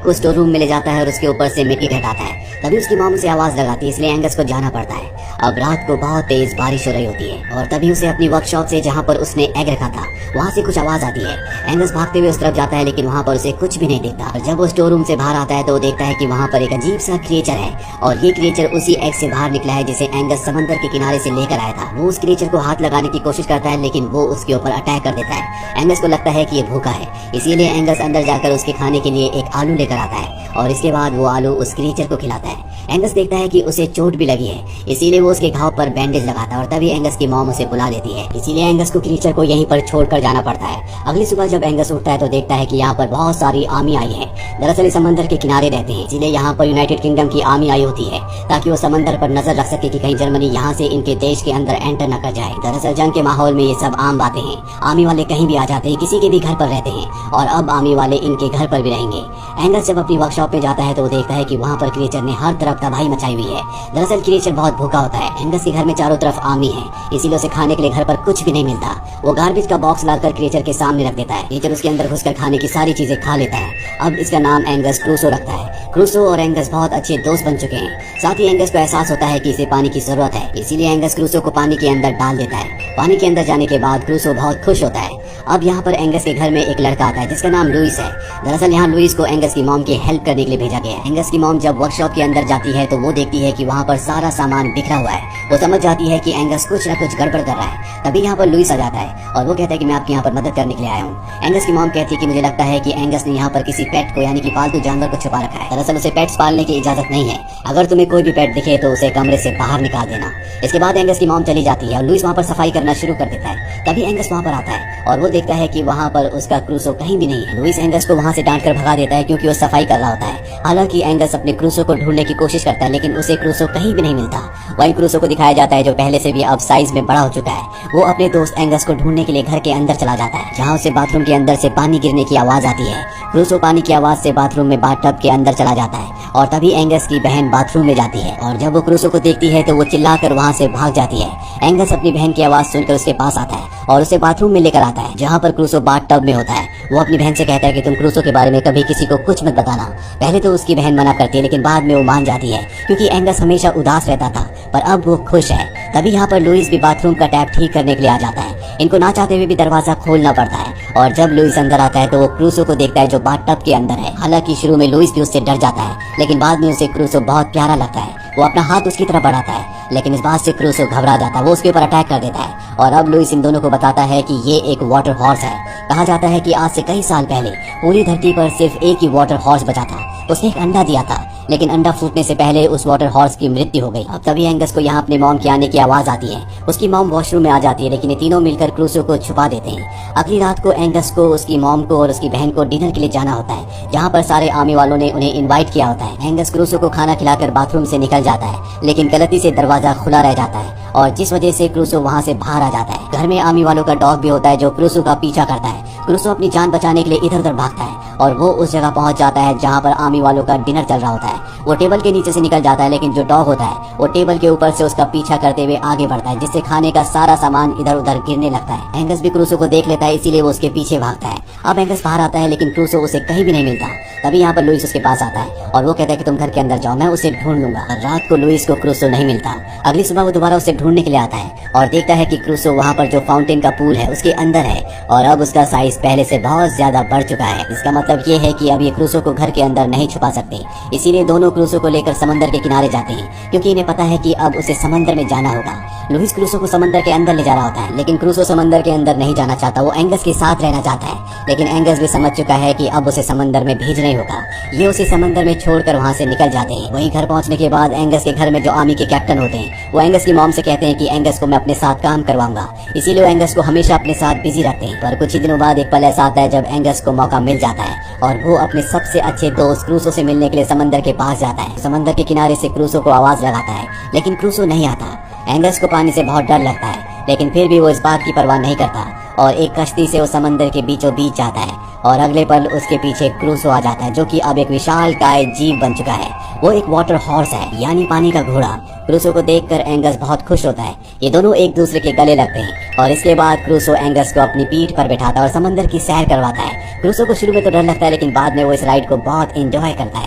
को store room में ले जाता है और उसके ऊपर से मिट्टी हटाता है। तभी उसकी मॉम उसे आवाज लगाती है, इसलिए एंगस को जाना पड़ता है। अब रात को बहुत तेज बारिश हो रही होती है और तभी उसे अपनी वर्कशॉप से, जहाँ पर उसने एग रखा था, वहाँ से कुछ आवाज आती है। एंगस भागते हुए उस तरफ जाता है, लेकिन वहाँ पर उसे कुछ भी नहीं दिखता। और जब वो स्टोर रूम से बाहर आता है तो वो देखता है कि वहाँ पर एक अजीब सा क्रिएचर है और ये क्रिएचर उसी एग से बाहर निकला है जिसे एंगस समंदर के किनारे से लेकर आया था। वो उस क्रिएचर को हाथ लगाने की कोशिश करता है, लेकिन वो उसके ऊपर अटैक कर देता है। एंगस को लगता है कि ये भूखा है, इसीलिए एंगस अंदर जाकर उसके खाने के लिए एक आलू लेकर आता है और इसके बाद वो आलू उस क्रिएचर को खिलाता है। एंगस देखता है कि उसे चोट भी लगी है, इसीलिए वो उसके घाव पर बैंडेज लगाता है और तभी एंगस की मॉम उसे बुला लेती है। इसीलिए एंगस को क्रिएचर को यहीं पर छोड़कर जाना पड़ता है। अगली सुबह जब एंगस उठता है तो देखता है कि यहाँ पर बहुत सारी आर्मी आई है। दरअसल समंदर के किनारे रहते हैं, इसीलिए यहाँ पर यूनाइटेड किंगडम की आर्मी आई होती है ताकि वो समंदर पर नजर रख सके कि कहीं जर्मनी यहाँ से इनके देश के अंदर एंटर न कर जाए। दरअसल जंग के माहौल में ये सब आम बातें हैं। आर्मी वाले कहीं भी आ जाते हैं, किसी के भी घर पर रहते हैं और अब आर्मी वाले इनके घर पर भी रहेंगे। एंगस जब अपनी वर्कशॉप में जाता है तो वो देखता है कि वहाँ पर क्रिएचर ने हर तरफ तबाही मचाई हुई है। दरअसल क्रिएचर बहुत भूखा होता है। एंगस के घर में चारों तरफ आर्मी है, इसीलिए उसे खाने के लिए घर पर कुछ भी नहीं मिलता। वो गार्बेज का बॉक्स लाकर क्रिएचर के सामने रख देता है। क्रिएचर उसके अंदर घुसकर खाने की सारी चीजें खा लेता है। अब इसका नाम एंगस क्रूसो रखता है। क्रूसो और एंगस बहुत अच्छे दोस्त बन चुके हैं। साथ ही एंगस को एहसास होता है कि इसे पानी की जरूरत है, इसीलिए एंगस क्रूसो को पानी के अंदर डाल देता है। पानी के अंदर जाने के बाद क्रूसो बहुत खुश होता है। अब यहाँ पर एंगस के घर में एक लड़का आता है जिसका नाम लुइस है। दरअसल यहाँ लुइस को एंगस की मॉम की हेल्प करने के लिए भेजा गया है। एंगस की मॉम जब वर्कशॉप के अंदर जाती है तो वो देखती है कि वहाँ पर सारा सामान बिखरा हुआ है। वो समझ जाती है कि एंगस कुछ न कुछ गड़बड़ कर रहा है। तभी यहाँ पर लुइस आ जाता है और वो कहता है कि मैं आपके यहाँ पर मदद करने के लिए आया हूँ। एंगस की मॉम कहती है कि मुझे लगता है कि एंगस ने यहाँ पर किसी पेट को, यानी कि पालतू जानवर को छुपा रखा है। दरअसल उसे पेट्स पालने की इजाजत नहीं है। अगर तुम्हें कोई भी पेट दिखे तो उसे कमरे से बाहर निकाल देना। इसके बाद एंगस की मॉम चली जाती है और लुइस वहाँ पर सफाई करना शुरू कर देता है। तभी एंगस वहाँ पर आता है और वो देखता है कि वहाँ पर उसका क्रूसो कहीं भी नहीं है। लुइस एंगस को वहाँ से डांट कर भगा देता है क्योंकि वो सफाई कर रहा होता है। हालांकि एंगस अपने क्रूसो को ढूंढने की कोशिश करता है, लेकिन उसे क्रूसो कहीं भी नहीं मिलता। वही क्रूसो को दिखाया जाता है जो पहले से भी अब साइज में बड़ा हो चुका है। वो अपने दोस्त एंगस को ढूंढने के लिए घर के अंदर चला जाता है, जहाँ उसे बाथरूम के अंदर से पानी गिरने की आवाज आती है। क्रूसो पानी की आवाज से बाथरूम में बाथटब के अंदर चला जाता है और तभी एंगस की बहन बाथरूम में जाती है और जब वो क्रूसो को देखती है तो वो चिल्लाकर वहाँ से भाग जाती है। एंगस अपनी बहन की आवाज सुनकर उसके पास आता है और उसे बाथरूम में लेकर आता है, जहाँ पर क्रूसो बाथटब में होता है। वो अपनी बहन से कहता है कि तुम क्रूसो के बारे में कभी किसी को कुछ मत बताना। पहले तो उसकी बहन मना करती है, लेकिन बाद में वो मान जाती है क्योंकि एंगस हमेशा उदास रहता था, पर अब वो खुश है। तभी यहाँ पर लुइस भी बाथरूम का टैप ठीक करने के लिए आ जाता है। इनको ना चाहते हुए भी दरवाजा खोलना पड़ता है और जब लुइस अंदर आता है तो वो क्रूसो को देखता है जो बाथटब के अंदर है। हालांकि शुरू में लुइस भी उससे डर जाता है, लेकिन बाद में उसे क्रूसो बहुत प्यारा लगता है। वो अपना हाथ उसकी तरफ बढ़ाता है, लेकिन इस बात से क्रूसो घबरा जाता है। वो उसके ऊपर अटैक कर देता है और अब लुइस इन दोनों को बताता है कि ये एक वाटर हॉर्स है। कहा जाता है कि आज से कई साल पहले पूरी धरती पर सिर्फ एक ही वाटर हॉर्स बचा था। उसने एक अंडा दिया था, लेकिन अंडा फूटने से पहले उस वाटर हॉर्स की मृत्यु हो गई। अब तभी एंगस को यहाँ अपने मॉम के आने की आवाज आती है। उसकी मॉम वॉशरूम में आ जाती है, लेकिन ये तीनों मिलकर क्रूसो को छुपा देते हैं। अगली रात को एंगस को, उसकी मॉम को और उसकी बहन को डिनर के लिए जाना होता है, जहाँ पर सारे आर्मी वालों ने उन्हें इन्वाइट किया होता है। एंगस क्रूसो को खाना खिलाकर बाथरूम से निकल जाता है, लेकिन गलती से दरवाजा खुला रह जाता है और जिस वजह से क्रूसो वहाँ से बाहर आ जाता है। घर में आर्मी वालों का डॉग भी होता है जो क्रूसो का पीछा करता है। क्रूसो अपनी जान बचाने के लिए इधर उधर भागता है और वो उस जगह पहुंच जाता है जहाँ पर आर्मी वालों का डिनर चल रहा होता है। वो टेबल के नीचे से निकल जाता है, लेकिन जो डॉग होता है वो टेबल के ऊपर से उसका पीछा करते हुए आगे बढ़ता है, जिससे खाने का सारा सामान इधर उधर गिरने लगता है। एंगस भी क्रूसो को देख लेता है, इसीलिए वो उसके पीछे भागता है। अब एंगस बाहर आता है, लेकिन क्रूसो उसे कहीं भी नहीं मिलता। तभी यहाँ पर लुइस उसके पास आता है और वो कहता है कि तुम घर के अंदर जाओ, मैं उसे ढूंढ लूंगा। रात को लुइस को क्रूसो नहीं मिलता। अगली सुबह वो दोबारा उसे ढूंढने के लिए आता है और देखता है कि क्रूसो वहाँ पर जो फाउंटेन का पूल है उसके अंदर है और अब उसका साइज पहले से बहुत ज्यादा बढ़ चुका है। इसका मतलब ये है कि अब ये क्रूसो को घर के अंदर नहीं छुपा सकते। इसीलिए दोनों क्रूसो को लेकर समंदर के किनारे जाते हैं, क्योंकि इन्हें पता है कि अब उसे समंदर में जाना होगा। लुइस क्रूसो को समंदर के अंदर ले जा रहा होता है, लेकिन क्रूसो समंदर के अंदर नहीं जाना चाहता। वो एंगस के साथ रहना चाहता है, लेकिन एंगस भी समझ चुका है कि अब उसे समंदर में भेज नहीं होगा। ये उसे समंदर में छोड़कर वहाँ से निकल जाते हैं। वहीं घर पहुँचने के बाद एंगस के घर में जो आर्मी के कैप्टन होते हैं वो एंगस की मॉम से कहते हैं कि एंगस को मैं अपने साथ काम करवाऊंगा, इसीलिए वो एंगस को हमेशा अपने साथ बिजी रखते हैं। पर कुछ ही दिनों बाद एक पल ऐसा आता है जब एंगस को मौका मिल जाता है और वो अपने सबसे अच्छे दोस्त क्रूसो से मिलने के लिए समंदर के पास जाता है। समंदर के किनारे से क्रूसो को आवाज लगाता है, लेकिन क्रूसो नहीं आता। एंगस को पानी से बहुत डर लगता है, लेकिन फिर भी वो इस बात की परवाह नहीं करता और एक कश्ती से वो समंदर के बीचों बीच जाता है और अगले पल उसके पीछे क्रूसो आ जाता है, जो कि अब एक विशाल काय जीव बन चुका है। वो एक वाटर हॉर्स है, यानी पानी का घोड़ा। क्रूसो को देखकर एंगस बहुत खुश होता है। ये दोनों एक दूसरे के गले लगते हैं और इसके बाद क्रूसो एंगस को अपनी पीठ पर बैठाता है और समंदर की सैर करवाता है। क्रूसो को शुरू में तो डर लगता है, लेकिन बाद में वो इस राइड को बहुत एंजॉय करता है।